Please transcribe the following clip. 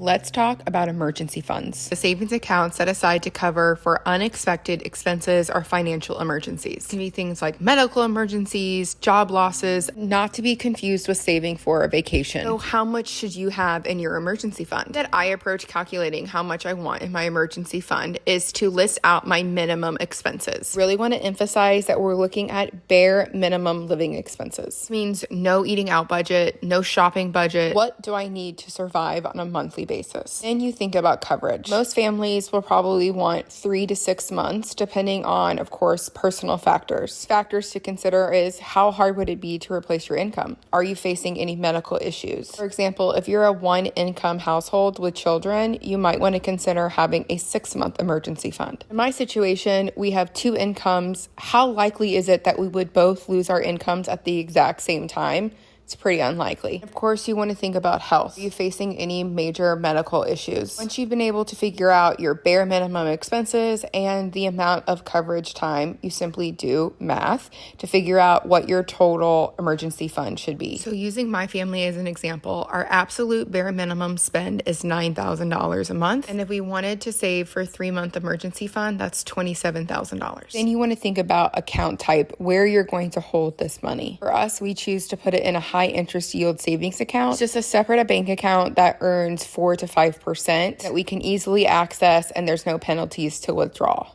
Let's talk about emergency funds. The savings account set aside to cover for unexpected expenses or financial emergencies. It can be things like medical emergencies, job losses, not to be confused with saving for a vacation. So how much should you have in your emergency fund? That I approach calculating how much I want in my emergency fund is to list out my minimum expenses. Really want to emphasize that we're looking at bare minimum living expenses. This means no eating out budget, no shopping budget. What do I need to survive on a monthly basis? Then you think about coverage. Most families will probably want 3 to 6 months, depending on, of course, personal factors. Factors to consider is how hard would it be to replace your income? Are you facing any medical issues? For example, if you're a one-income household with children, you might want to consider having a 6-month emergency fund. In my situation, we have 2 incomes. How likely is it that we would both lose our incomes at the exact same time? It's pretty unlikely. Of course, you want to think about health. Are you facing any major medical issues? Once you've been able to figure out your bare minimum expenses and the amount of coverage time, you simply do math to figure out what your total emergency fund should be. So using my family as an example, our absolute bare minimum spend is $9,000 a month. And if we wanted to save for a 3-month emergency fund, that's $27,000. Then you want to think about account type, where you're going to hold this money. For us, we choose to put it in a high interest yield savings account. It's just a separate bank account that earns 4 to 5% that we can easily access, and there's no penalties to withdraw.